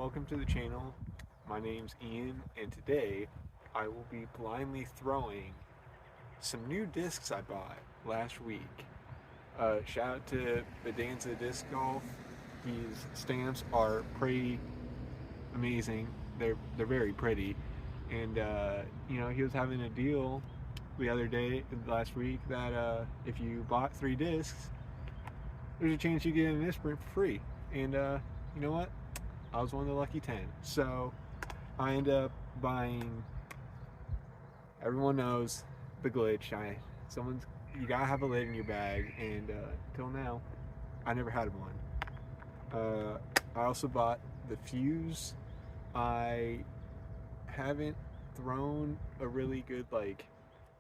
welcome to the channel. My name's Ian, and today I will be blindly throwing some new discs I bought last week. Shout out to Bondanza Disc Golf. These stamps are pretty amazing. They're very pretty, and he was having a deal the other day last week that if you bought 3 discs, there's a chance you get a misprint for free. And you know what? I was one of the lucky 10. So I ended up buying. Everyone knows the glitch. You gotta have a lid in your bag, and till now, I never had one. I also bought the fuse. I haven't thrown a really good,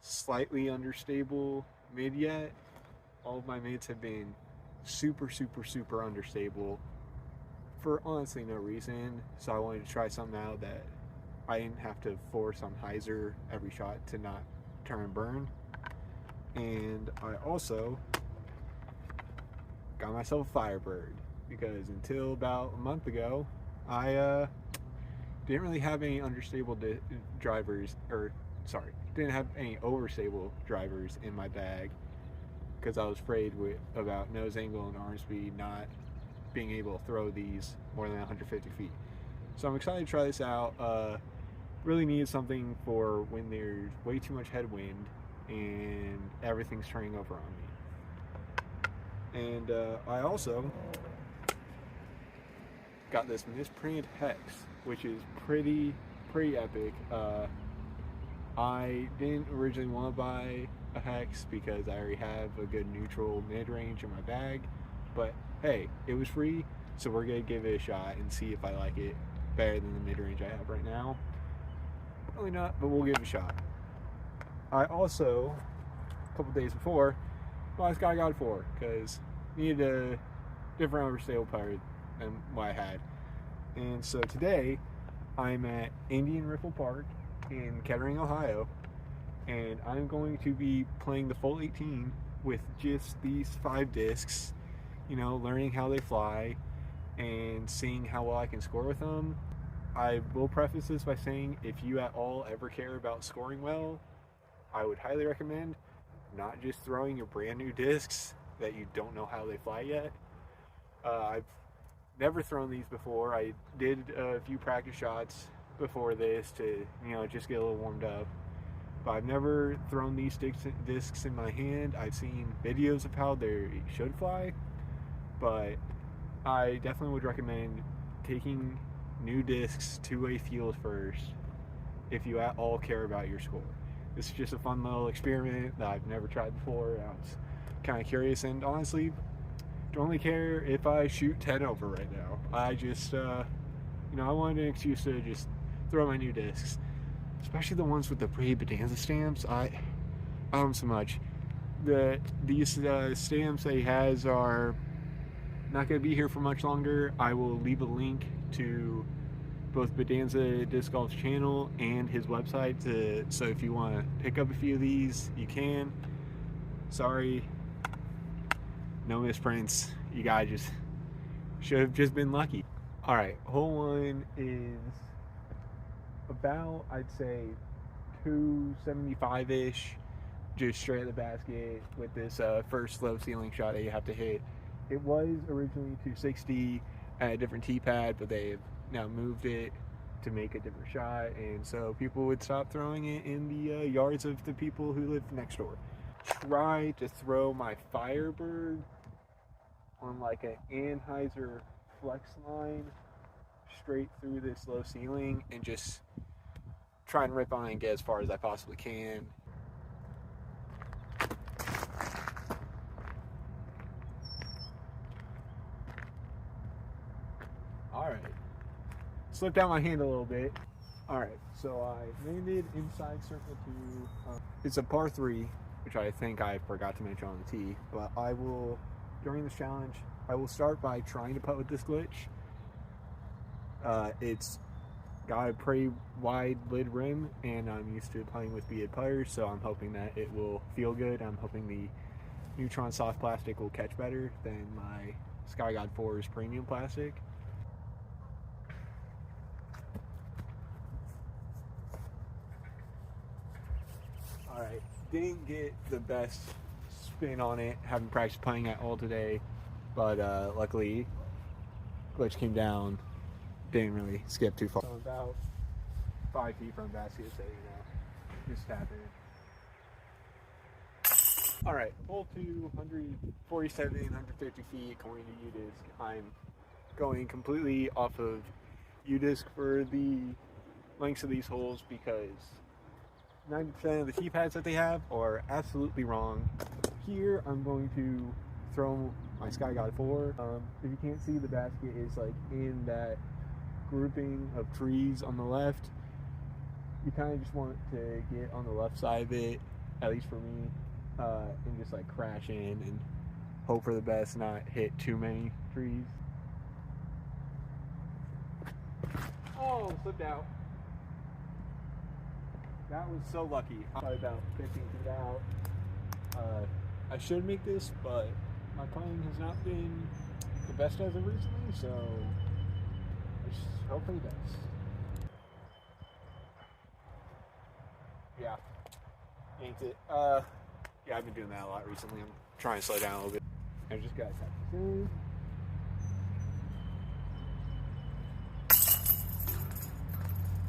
slightly understable mid yet. All of my mids have been super understable for honestly no reason. So I wanted to try something out that I didn't have to force on hyzer every shot to not turn and burn. And I also got myself a Firebird because until about a month ago, I didn't really have any understable drivers, didn't have any overstable drivers in my bag because I was afraid about nose angle and arm speed not being able to throw these more than 150 feet. So I'm excited to try this out. Really need something for when there's way too much headwind and everything's turning over on me. And I also got this misprint hex, which is pretty epic. I didn't originally want to buy a hex because I already have a good neutral mid-range in my bag, but hey, it was free, so we're gonna give it a shot and see if I like it better than the mid-range I have right now. Probably not, but we'll give it a shot. I also, a couple days before, bought Sky God 4 because needed a different overstable part than what I had. And so today I'm at Indian Ripple Park in Kettering, Ohio, and I'm going to be playing the full 18 with just these 5 discs, learning how they fly and seeing how well I can score with them. I will preface this by saying if you at all ever care about scoring well, I would highly recommend not just throwing your brand new discs that you don't know how they fly yet. I've never thrown these before. I did a few practice shots before this to just get a little warmed up, but I've never thrown these discs in my hand. I've seen videos of how they should fly, but I definitely would recommend taking new discs to a field first if you at all care about your score. This is just a fun little experiment that I've never tried before. I was kind of curious, and honestly don't really care if I shoot 10 over right now. I just I wanted an excuse to just throw my new discs, especially the ones with the pretty Bondanza stamps. I don't so much. These stamps that he has are not going to be here for much longer. I will leave a link to both Bondanza Disc Golf's channel and his website, so if you want to pick up a few of these, you can. Sorry, no misprints. You guys should have just been lucky. Alright, hole 1 is about, I'd say, 275-ish, just straight at the basket with this first low ceiling shot that you have to hit. It was originally 260 at a different tee pad, but they've now moved it to make a different shot, and so people would stop throwing it in the yards of the people who live next door. Try to throw my Firebird on an Anheuser flex line straight through this low ceiling and just try and rip on it and get as far as I possibly can. Alright, slipped out my hand a little bit. Alright, so I landed inside circle 2. It's a par 3, which I think I forgot to mention on the tee, but during this challenge, I will start by trying to putt with this glitch. It's got a pretty wide lid rim, and I'm used to playing with beaded putters, so I'm hoping that it will feel good. I'm hoping the Neutron soft plastic will catch better than my Sky God 4's premium plastic. Alright, didn't get the best spin on it, haven't practiced playing at all today, but luckily glitch came down, didn't really skip too far. So I'm about 5 feet from the basket, so just tap it. Alright, hole 2, 147, 150 feet, according to U-Disc. I'm going completely off of U-Disc for the lengths of these holes because 90% of the tee pads that they have are absolutely wrong. Here I'm going to throw my Sky God 4. If you can't see, the basket is like in that grouping of trees on the left. You kind of just want to get on the left side of it, at least for me, and just like crash in and hope for the best, not hit too many trees. Oh, slipped out. That was so lucky. Probably about 15 feet out. I should make this, but my playing has not been the best as of recently, so I just hope for the best. Yeah, yanked it. Yeah, I've been doing that a lot recently. I'm trying to slow down a little bit. I just got that.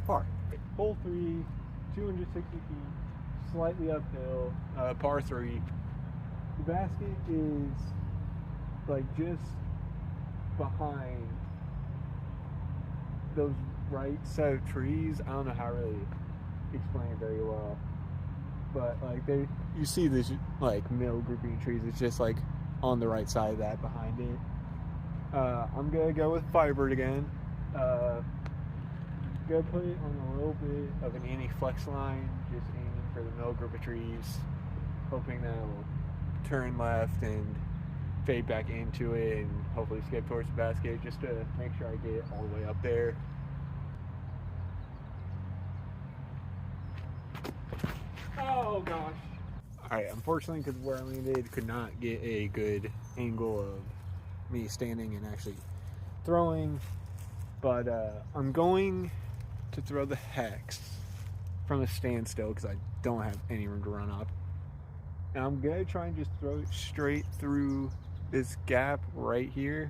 Par. Hole 3, 260 feet, slightly uphill, par 3. The basket is like just behind those right set of trees. I don't know how to really explain it very well, but like you see this like middle grouping of trees. It's just like on the right side of that behind it. I'm gonna go with Firebird again. Gonna put it on a little bit of an anti-flex line, just aiming for the middle group of trees, hoping that it'll turn left and fade back into it and hopefully skip towards the basket just to make sure I get it all the way up there. Oh gosh. Alright, unfortunately, because where I landed, could not get a good angle of me standing and actually throwing, but I'm going to throw the hex from a standstill because I don't have any room to run up. And I'm gonna try and just throw it straight through this gap right here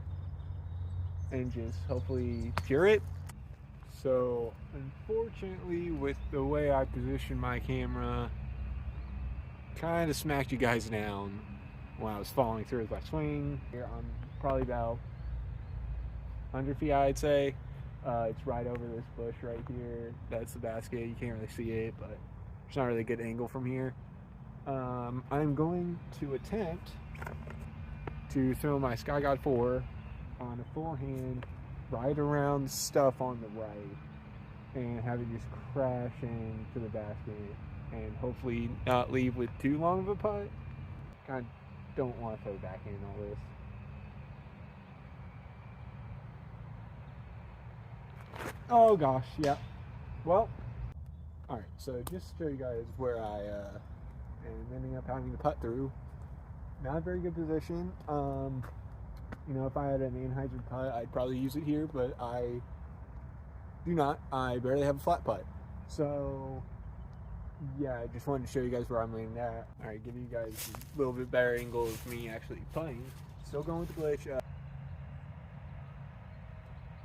and just hopefully cure it. So unfortunately, with the way I positioned my camera, kind of smacked you guys down when I was falling through with my swing. Here I'm probably about 100 feet, I'd say. It's right over this bush right here. That's the basket. You can't really see it, but it's not really a good angle from here. I'm going to attempt to throw my Sky God 4 on a forehand right around stuff on the right and have it just crash into the basket and hopefully not leave with too long of a putt. I don't want to throw back in all this. Oh gosh, yeah. Well, alright, so just to show you guys where I am ending up having to putt through. Not a very good position. You know, if I had an Anheuser putt, I'd probably use it here, but I do not. I barely have a flat putt. So, yeah, I just wanted to show you guys where I'm landing at. Alright, give you guys a little bit better angle of me actually playing. Still going with the glitch.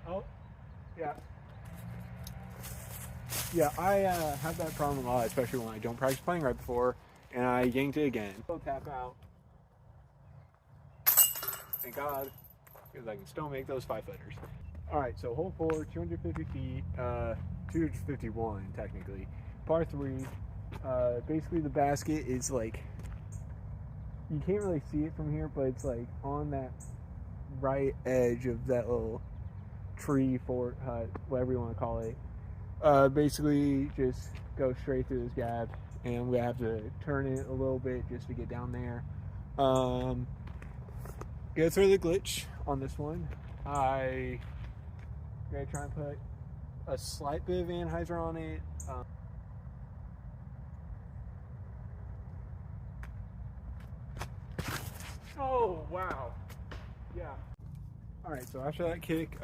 Oh, yeah. Yeah, I have that problem a lot, especially when I don't practice playing right before, and I yanked it again. So tap out. Thank God, because I can still make those 5-footers. Alright, so hole 4, 250 feet, 251 technically. Par 3, basically the basket is like, you can't really see it from here, but it's like on that right edge of that little tree, fort, hut, whatever you want to call it. Basically just go straight through this gap, and I'm gonna have to turn it a little bit just to get down there. Go through the glitch on this one. I gonna try and put a slight bit of Anheuser on it. Oh wow, yeah. All right, so after that kick,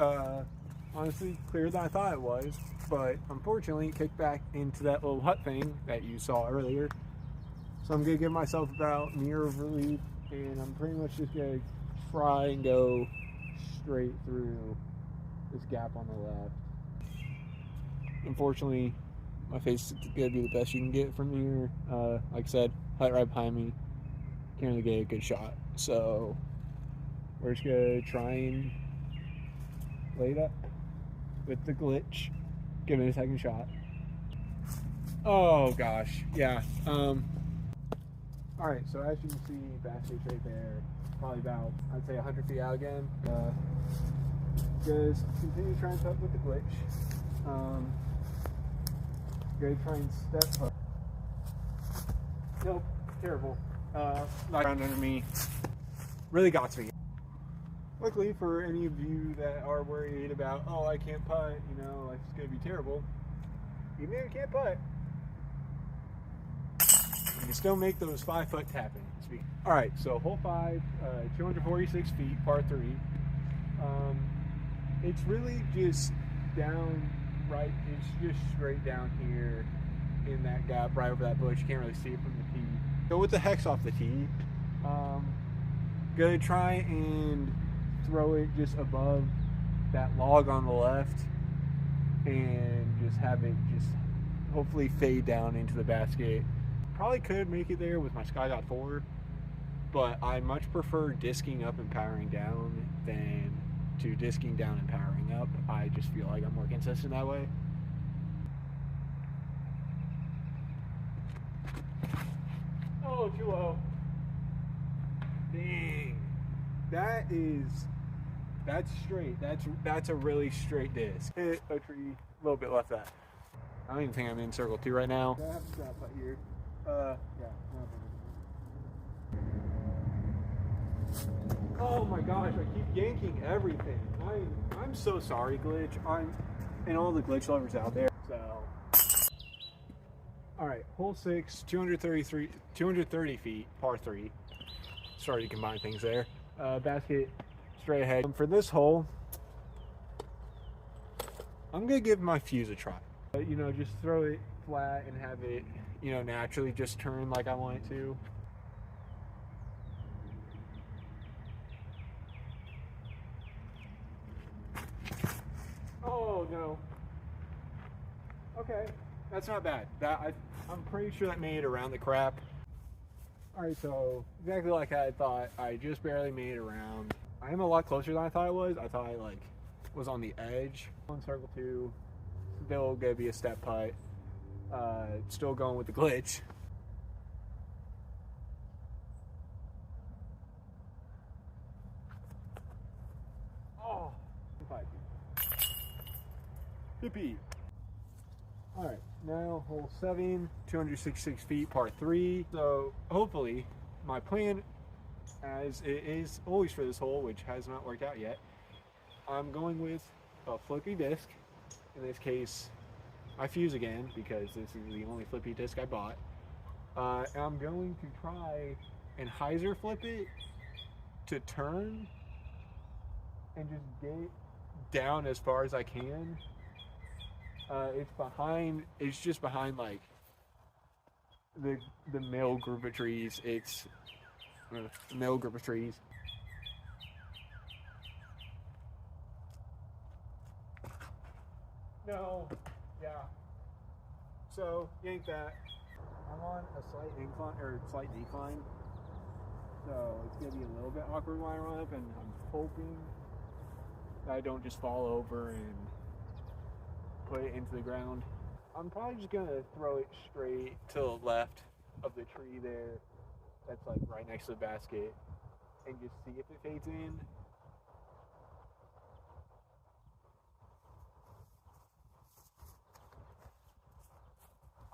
honestly clearer than I thought it was, but unfortunately it kicked back into that little hut thing that you saw earlier. So I'm gonna give myself about mirror of relief, and I'm pretty much just gonna try and go straight through this gap on the left. Unfortunately, my face is gonna be the best you can get from here. Like I said, height right behind me, can't really get a good shot. So we're just gonna try and lay it up with the glitch. Give it a second shot. Oh gosh, yeah. All right, so as you can see, basket's right there, probably about, I'd say 100 feet out again. Just continue trying to putt with the glitch. Go try and step up. Nope, terrible. Not around under me. Really got to me. Luckily for any of you that are worried about, oh, I can't putt, you know, life's gonna be terrible. Even if you can't putt, you can still make those 5-foot tap-ins. All right, so hole 5, 246 feet, par 3. It's really just down right. It's just straight down here in that gap, right over that bush. You can't really see it from the tee. Go with the hex off the tee. Gonna try and throw it just above that log on the left, and just have it just hopefully fade down into the basket. Probably could make it there with my Sky 4, but I much prefer disking up and powering down than to disking down and powering up. I just feel like I'm more consistent that way. Oh, too low. Dang. That's straight. That's a really straight disc. Hit a tree, a little bit left that. I don't even think I'm in circle 2 right now. I have to drop right here. Yeah. Oh my gosh, I keep yanking everything. I'm so sorry, glitch. And all the glitch lovers out there. So, all right, hole 6, 230 feet, par 3. Sorry to combine things there. Basket straight ahead. For this hole, I'm gonna give my fuse a try. You know, just throw it flat and have it, you know, naturally just turn like I want it to. Oh no. Okay, that's not bad. I'm pretty sure that made it around the crap. All right, so exactly like I thought, I just barely made it around. I am a lot closer than I thought I was. I thought I was on the edge. On circle 2, still gonna be a step putt. Still going with the glitch. Oh, 5 feet. Hippie. All right, now hole 7, 266 feet, par 3. So hopefully, my plan, as it is always for this hole, which has not worked out yet, I'm going with a flippy disc. In this case, I fuse again because this is the only flippy disc I bought. And I'm going to try and hyzer flip it to turn and just get down as far as I can. It's just behind like the middle group of trees. It's the middle group of trees. No, yeah. So yank that. I'm on a slight incline or slight decline, so it's gonna be a little bit awkward when I run up, and I'm hoping that I don't just fall over and put it into the ground. I'm probably just gonna throw it straight to the left of the tree there. That's like right next to the basket, and just see if it fades in.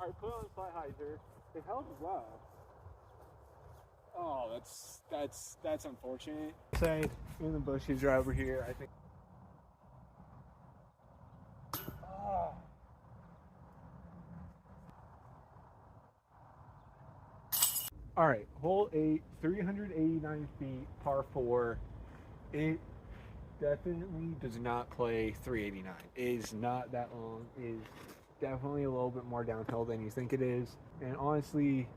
All right, put on a slight hyzer. It held as well. Oh, that's unfortunate. Say in the bushes right over here, I think. Oh. All right, hole 8, 389 feet, par 4. It definitely does not play 389. It is not that long. It is definitely a little bit more downhill than you think it is. And honestly,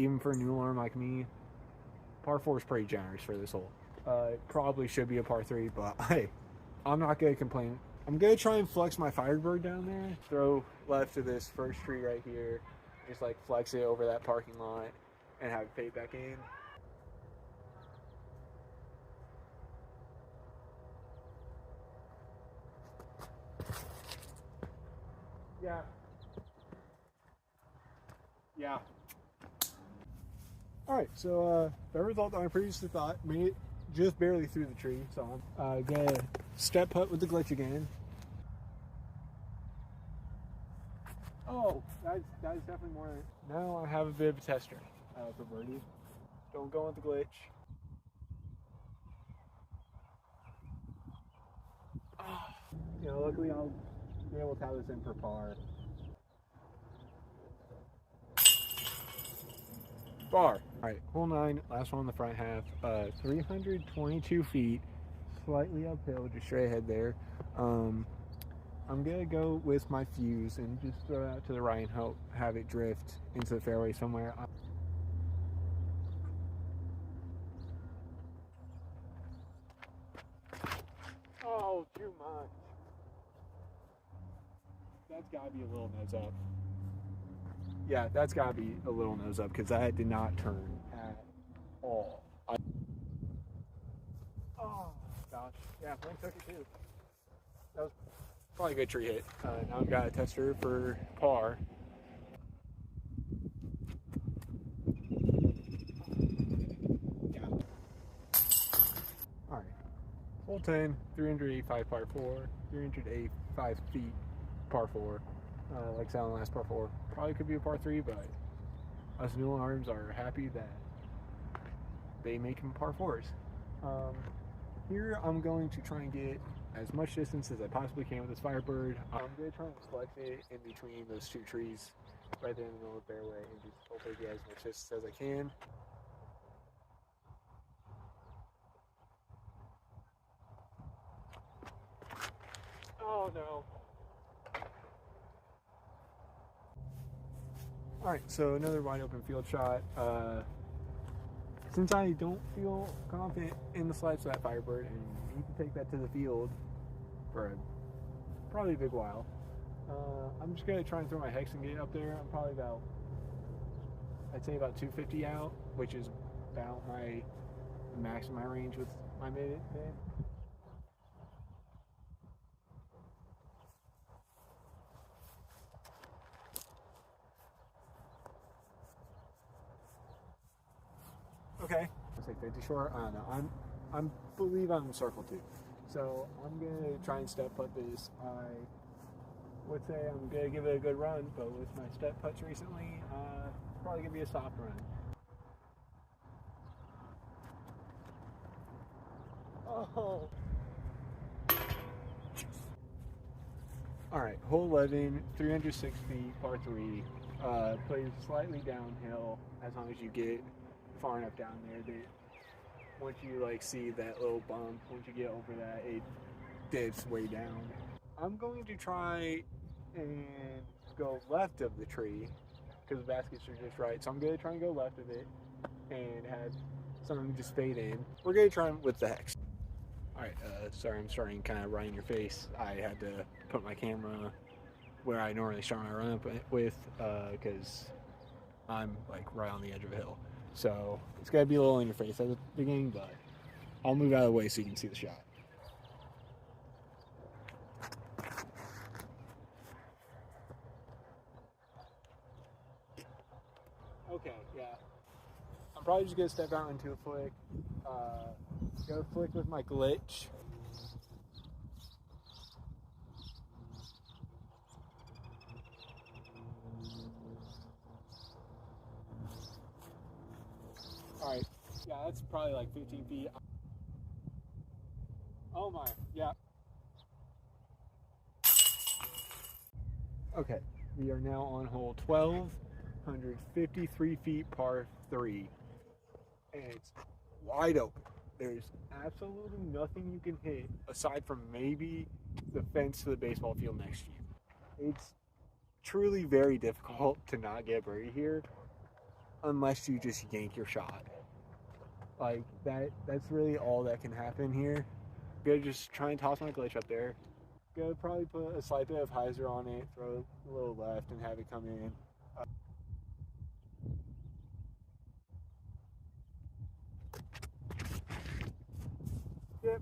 even for a new arm like me, par 4 is pretty generous for this hole. It probably should be a par 3, but hey, I'm not going to complain. I'm going to try and flex my Firebird down there. Throw left to this first tree right here. Just like flex it over that parking lot and have it fade back in. Yeah. Yeah. Alright, so the result that I previously thought made it just barely through the tree. So I'm gonna step putt with the glitch again. Oh, that's definitely more. Now I have a bit of a tester for birdie. Don't go with the glitch. You know, luckily I'll be able to have this in for par. Bar. Alright, hole 9, last one on the front half. 322 feet, slightly uphill, just straight ahead there. I'm gonna go with my fuse and just throw it out to the right and have it drift into the fairway somewhere. Oh, too much. That's gotta be a little nose up. Yeah, that's gotta be a little nose up because that did not turn at all. Oh gosh, yeah, Blake took it too. That was probably a good tree hit. Now I've got a tester for par. Yeah. All right. Hole 10, 385 par 4, 385 feet par 4. Like I said on the last par 4, probably could be a par 3, but us new arms are happy that they make them par 4s. Here I'm going to try and get as much distance as I possibly can with this Firebird. I'm going to try and select it in between those two trees right there in the middle of the fairway and just hopefully get as much distance as I can. Oh no. Alright, so another wide open field shot. Since I don't feel confident in the slides of that Firebird and need to take that to the field for probably a big while, I'm just going to try and throw my hex and get it up there. I'm probably I'd say about 250 out, which is about my max in my range with my mid. Okay. I'll say 50 short. I don't know. I believe I'm in circle 2. So I'm gonna try and step putt this. I would say I'm gonna give it a good run, but with my step putts recently, probably gonna be a soft run. Oh. Alright, hole 11, 306 feet, par 3. Plays slightly downhill as long as you get far enough down there that once you like see that little bump, once you get over that, it dips way down. I'm going to try and go left of the tree because the baskets are just right. So I'm going to try and go left of it and have something just fade in. We're going to try with the hex. Alright, sorry I'm starting kind of right in your face. I had to put my camera where I normally start my run up with because I'm like right on the edge of a hill. So it's got to be a little in your face at the beginning, but I'll move out of the way so you can see the shot. Okay, yeah. I'm probably just going to step out into a flick. Go flick with my glitch. Alright, yeah, that's probably like 15 feet. Oh my, yeah. Okay, we are now on hole 12, 153 feet par 3. And it's wide open. There's absolutely nothing you can hit aside from maybe the fence to the baseball field next to you. It's truly very difficult to not get birdie here. unless you just yank your shot. Like that's really all that can happen here. I'm gonna just try and toss my glitch up there. Gonna probably put a slight bit of hyzer on it, throw a little left, and have it come in. Yep.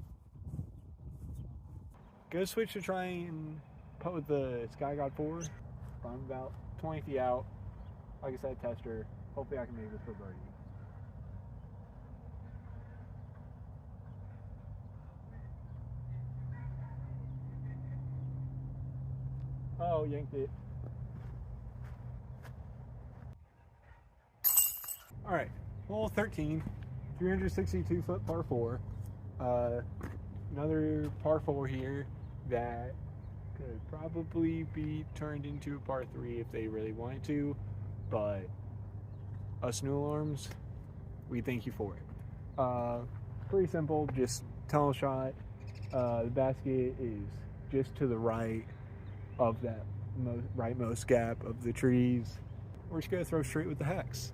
Gonna switch to try and putt with the Sky God 4. I'm about 20 feet out. Like I said, tester. Hopefully I can make this for birdie. Oh, yanked it. All right, hole 13, 362-foot par 4. Another par 4 here that could probably be turned into a par 3 if they really wanted to, but us new alarms, we thank you for it. Pretty simple, just tunnel shot. The basket is just to the right of that rightmost gap of the trees. We're just gonna throw straight with the hex.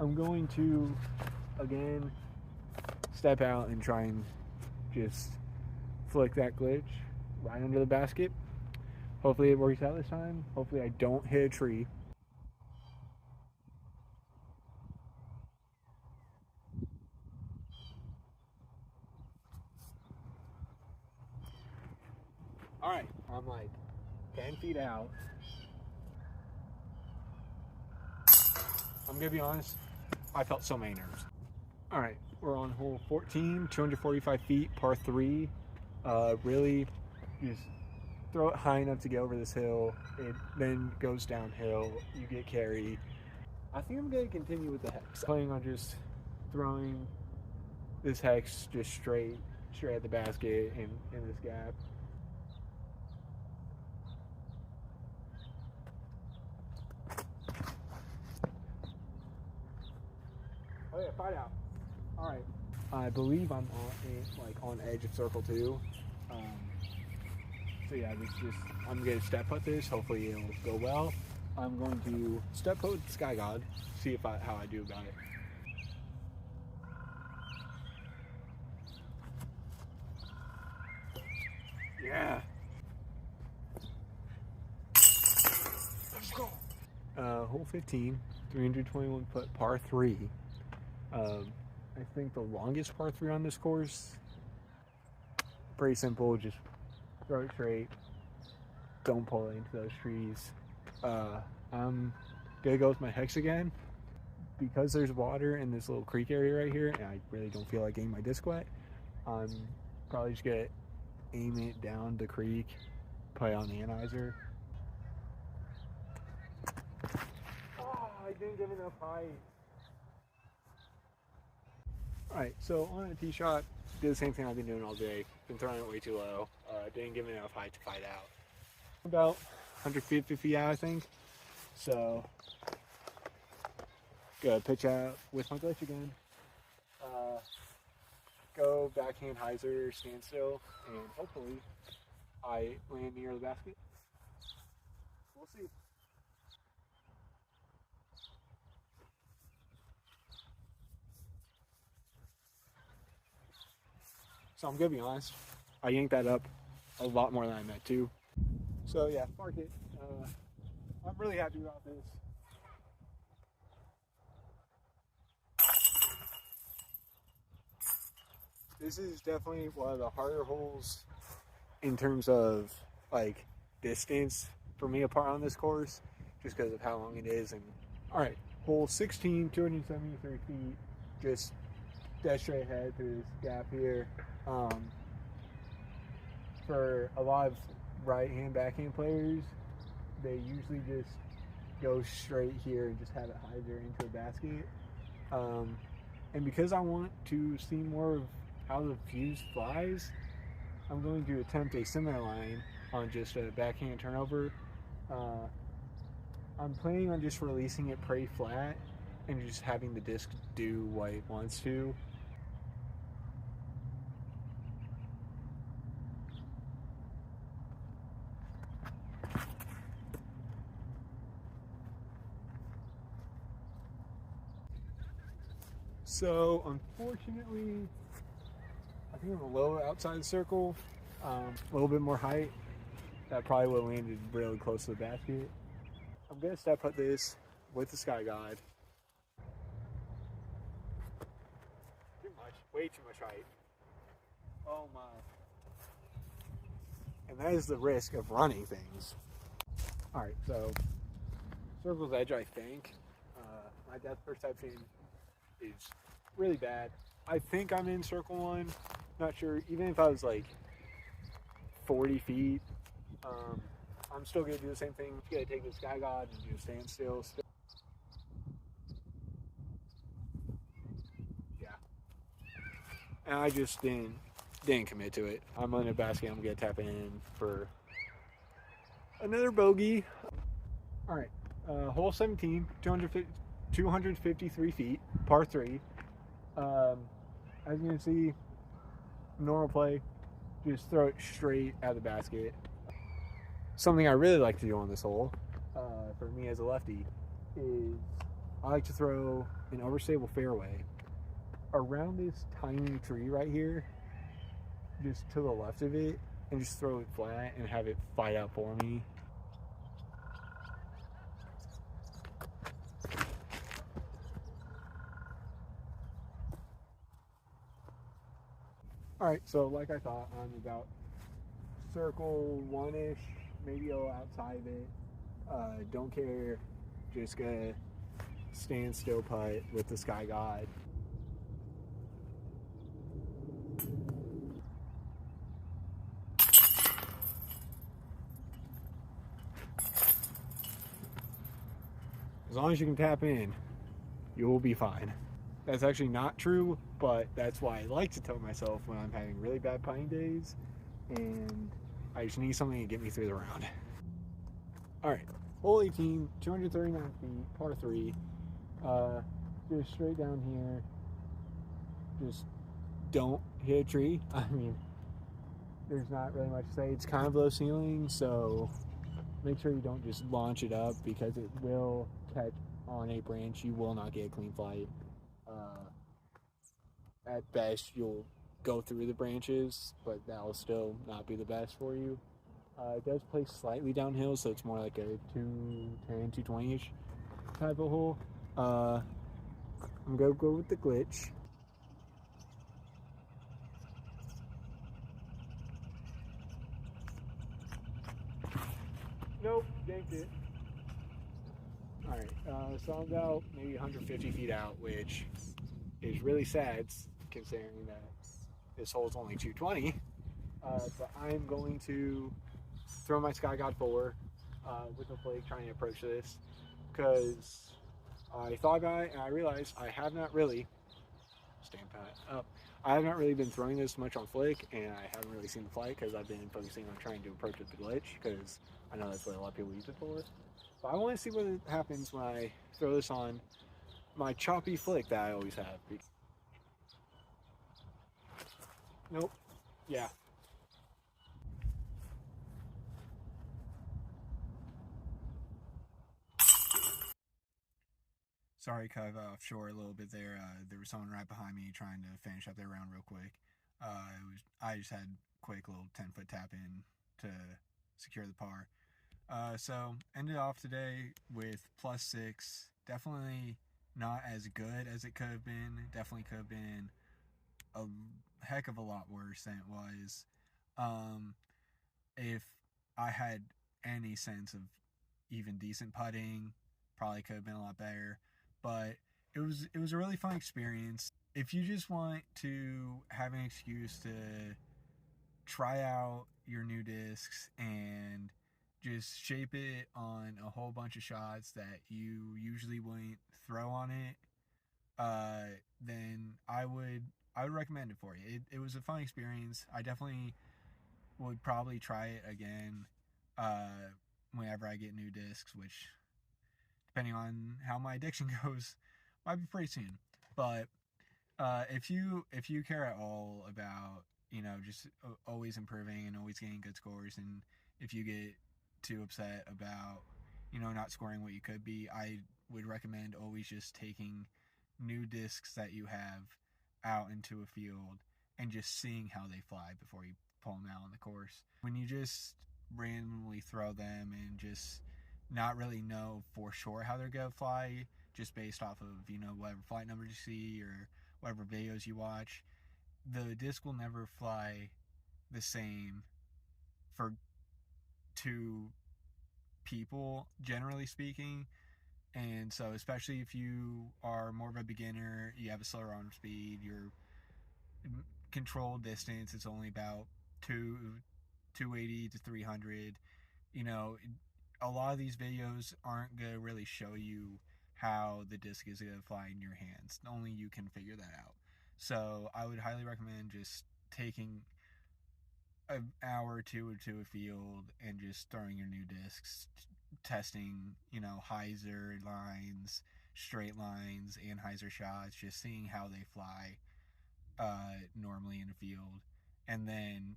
I'm going to, again, step out and try and just flick that glitch right under the basket. Hopefully it works out this time. Hopefully I don't hit a tree. All right, I'm like 10 feet out. I'm gonna be honest, I felt so many nerves. All right, we're on hole 14, 245 feet, par 3. Really just throw it high enough to get over this hill. It then goes downhill. You get carried. I think I'm gonna continue with the hex. Planning on just throwing this hex just straight at the basket in this gap. Oh yeah, fight out. All right. I believe I'm on edge of circle 2. So yeah, I'm gonna step putt this. Hopefully it'll go well. I'm going to step putt with Sky God. See how I do about it. Yeah. Let's go. Hole 15, 321-foot par 3. I think the longest par 3 on this course. Pretty simple, just throw it straight. Don't pull it into those trees. I'm gonna go with my hex again. Because there's water in this little creek area right here, and I really don't feel like getting my disc wet, I'm probably just gonna aim it down the creek, put it on the analyzer. Oh, I didn't give enough height. Alright, so on a tee shot, did the same thing I've been doing all day. Been throwing it way too low. Didn't give enough height to fight out. About 150 feet out, I think. So, go pitch out with my glitch again. Go backhand hyzer, stand still, and hopefully I land near the basket. We'll see. So I'm gonna be honest, I yanked that up a lot more than I meant to. So yeah, park it. I'm really happy about this. This is definitely one of the harder holes in terms of like distance for me apart on this course, just because of how long it is. And all right, hole 16, 273 feet, just dead straight ahead through this gap here. For a lot of right-hand, backhand players, they usually just go straight here and just have it hyzer into a basket. And because I want to see more of how the fuse flies, I'm going to attempt a similar line on just a backhand turnover. I'm planning on just releasing it pretty flat and just having the disc do what it wants to. So unfortunately, I think I'm a little outside the circle, a little bit more height. That probably would have landed really close to the basket. I'm gonna step putt this with the Sky God. Too much, way too much height. Oh my. And that is the risk of running things. All right, so circle's edge, I think. My depth perception is really bad. I think I'm in circle one. Not sure. Even if I was like 40 feet, I'm still gonna do the same thing. Just gonna take the Sky God and do a standstill. Yeah. And I just didn't commit to it. I'm on a basket. I'm gonna tap in for another bogey. All right, hole 17, 253 feet, par 3. As you can see, normal play, just throw it straight at the basket. Something I really like to do on this hole, for me as a lefty, is I like to throw an overstable fairway around this tiny tree right here, just to the left of it, and just throw it flat and have it fight out for me. All right, so like I thought, I'm about circle one-ish, maybe a little outside of it. Don't care, just gonna stand still putt with the Sky God. As long as you can tap in, you will be fine. That's actually not true, but that's why I like to tell myself when I'm having really bad putting days and I just need something to get me through the round. All right, hole 18, 239 feet, par 3. Just straight down here. Just don't hit a tree. I mean, there's not really much to say. It's kind of low ceiling, so make sure you don't just launch it up because it will catch on a branch. You will not get a clean flight. At best, you'll go through the branches, but that will still not be the best for you. It does play slightly downhill, so it's more like a 210, 220-ish type of hole. I'm going to go with the glitch. Nope, yanked it. Alright, so I'm about maybe 150 feet out, which is really sad considering that this hole's only 220. But I'm going to throw my Sky God 4 with a flake trying to approach this because I thought about it and I realized I have not really I have not really been throwing this much on flick, and I haven't really seen the flight because I've been focusing on trying to approach with the glitch because I know that's what a lot of people use it for. But I want to see what happens when I throw this on my choppy flick that I always have. Nope. Yeah. Sorry, cut offshore a little bit there. There was someone right behind me trying to finish up their round real quick. I just had a quick little 10-foot tap in to secure the par. So ended off today with +6. Definitely not as good as it could have been. Definitely could have been a heck of a lot worse than it was. If I had any sense of even decent putting, probably could have been a lot better. But it was a really fun experience. If you just want to have an excuse to try out your new discs and just shape it on a whole bunch of shots that you usually wouldn't throw on it, then I would recommend it for you. It was a fun experience. I definitely would probably try it again whenever I get new discs, which, depending on how my addiction goes, might be pretty soon. But if you care at all about, you know, just always improving and always getting good scores, and if you get too upset about, you know, not scoring what you could be, I would recommend always just taking new discs that you have out into a field and just seeing how they fly before you pull them out on the course. When you just randomly throw them and just not really know for sure how they're gonna fly, just based off of, you know, whatever flight numbers you see or whatever videos you watch, the disc will never fly the same for two people, generally speaking. And so, especially if you are more of a beginner, you have a slower arm speed, your control distance is only about 280 to 300. You know, a lot of these videos aren't going to really show you how the disc is going to fly in your hands. Only you can figure that out. So I would highly recommend just taking an hour or two to a field and just throwing your new discs, testing, you know, hyzer lines, straight lines, anhyzer shots, just seeing how they fly normally in a field, and then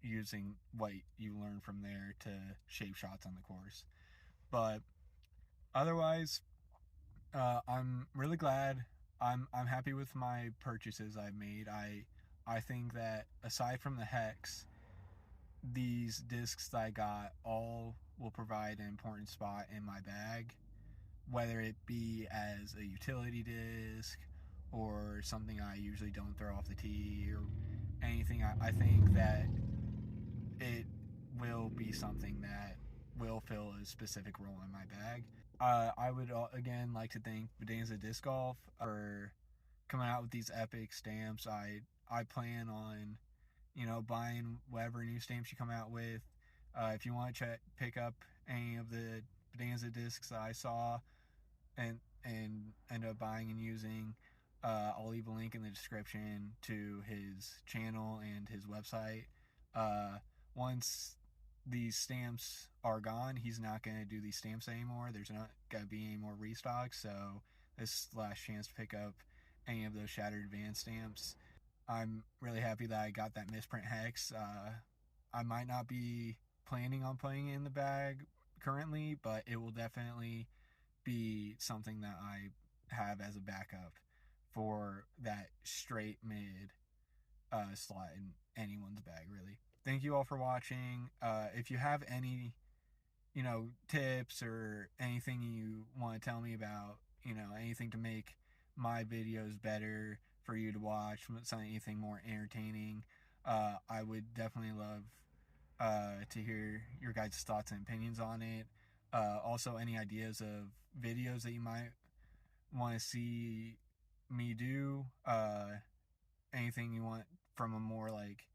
using what you learn from there to shape shots on the course. But otherwise, I'm really glad. I'm happy with my purchases I've made. I think that aside from the hex, these discs that I got all will provide an important spot in my bag, whether it be as a utility disc or something I usually don't throw off the tee or anything. I think that it will be something that will fill a specific role in my bag. I would again like to thank Bondanza Disc Golf for coming out with these epic stamps. I plan on, you know, buying whatever new stamps you come out with. If you want to pick up any of the Bondanza discs that I saw and end up buying and using, I'll leave a link in the description to his channel and his website. Once these stamps are gone, he's not going to do these stamps anymore. There's not going to be any more restocks, so this is the last chance to pick up any of those Shattered Advance stamps. I'm really happy that I got that misprint hex. I might not be planning on putting it in the bag currently, but it will definitely be something that I have as a backup for that straight mid slot in anyone's bag, really. Thank you all for watching. If you have any, you know, tips or anything you want to tell me about, you know, anything to make my videos better for you to watch, anything more entertaining, I would definitely love to hear your guys' thoughts and opinions on it. Also, any ideas of videos that you might want to see me do, anything you want from a more like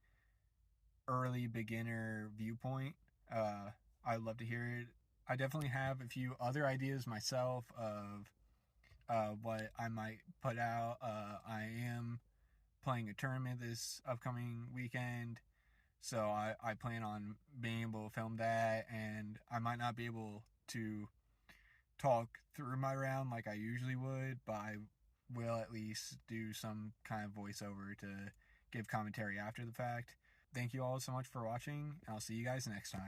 early beginner viewpoint, I'd love to hear it. I definitely have a few other ideas myself of what I might put out. I am playing a tournament this upcoming weekend, so I plan on being able to film that, and I might not be able to talk through my round like I usually would, but I will at least do some kind of voiceover to give commentary after the fact. Thank you all so much for watching, and I'll see you guys next time.